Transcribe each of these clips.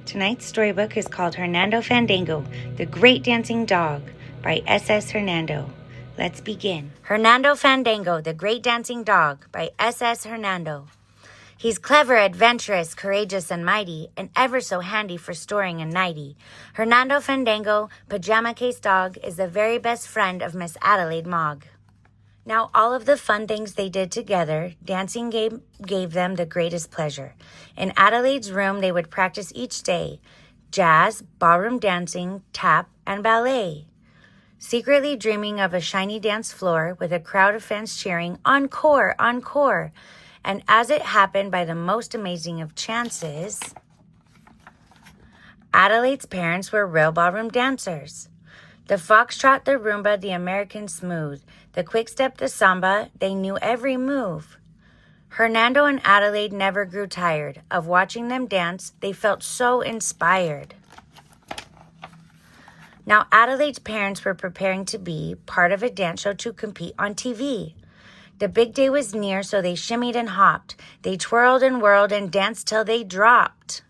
Tonight's storybook is called Hernando Fandango, the Great Dancing Dog by S.S. Hernando. Let's begin. Hernando Fandango, the Great Dancing Dog by S.S. Hernando. He's clever, adventurous, courageous, and mighty, and ever so handy for storing a nightie. Hernando Fandango, pajama case dog, is the very best friend of Miss Adelaide Mogg. Now, all of the fun things they did together, dancing gave them the greatest pleasure. In Adelaide's room, they would practice each day: jazz, ballroom dancing, tap, and ballet. Secretly dreaming of a shiny dance floor with a crowd of fans cheering, "Encore, encore!" And as it happened by the most amazing of chances, Adelaide's parents were real ballroom dancers. The foxtrot, the rumba, the American smooth, the quick-step, the samba, they knew every move. Hernando and Adelaide never grew tired of watching them dance. They felt so inspired. Now, Adelaide's parents were preparing to be part of a dance show to compete on TV. The big day was near, so they shimmied and hopped. They twirled and whirled and danced till they dropped.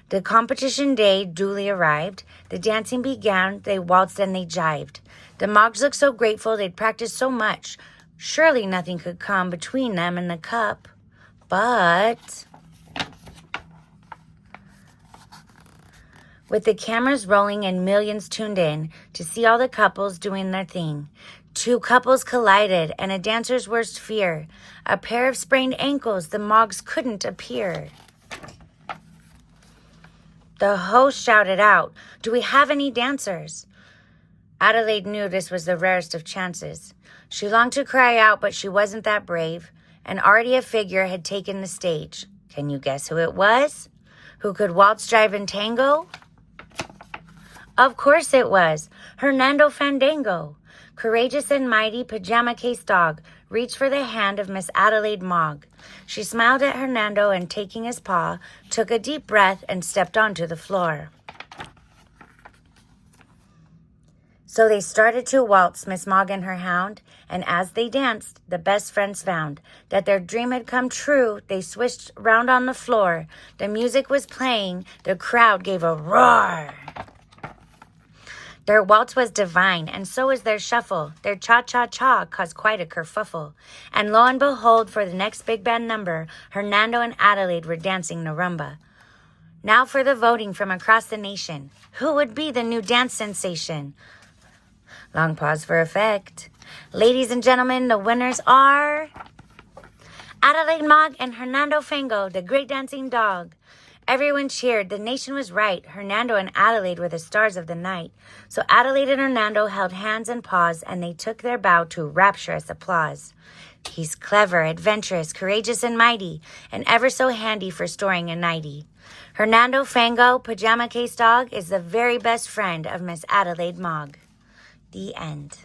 The competition day duly arrived. The dancing began. They waltzed and they jived. The Moggs looked so grateful. They'd practiced so much. Surely nothing could come between them and the cup. But with the cameras rolling and millions tuned in to see all the couples doing their thing, two couples collided, and a dancer's worst fear, a pair of sprained ankles, the Moggs couldn't appear. The host shouted out, "Do we have any dancers?" Adelaide knew this was the rarest of chances. She longed to cry out, but she wasn't that brave, and already a figure had taken the stage. Can you guess who it was? Who could waltz, jive, and tango? Of course it was Hernando Fandango. Courageous and mighty, pajama case dog reached for the hand of Miss Adelaide Mogg. She smiled at Hernando and, taking his paw, took a deep breath and stepped onto the floor. So they started to waltz, Miss Mogg and her hound, and as they danced, the best friends found that their dream had come true. They swished round on the floor. The music was playing. The crowd gave a roar. Their waltz was divine, and so was their shuffle. Their cha-cha-cha caused quite a kerfuffle. And lo and behold, for the next big band number, Hernando and Adelaide were dancing the rumba. Now for the voting from across the nation. Who would be the new dance sensation? Long pause for effect. Ladies and gentlemen, the winners are Adelaide Mogg and Hernando Fandango, the Great Dancing Dog. Everyone cheered. The nation was right. Hernando and Adelaide were the stars of the night. So Adelaide and Hernando held hands and paws, and they took their bow to rapturous applause. He's clever, adventurous, courageous, and mighty, and ever so handy for storing a nightie. Hernando Fandango, pajama case dog, is the very best friend of Miss Adelaide Mogg. The end.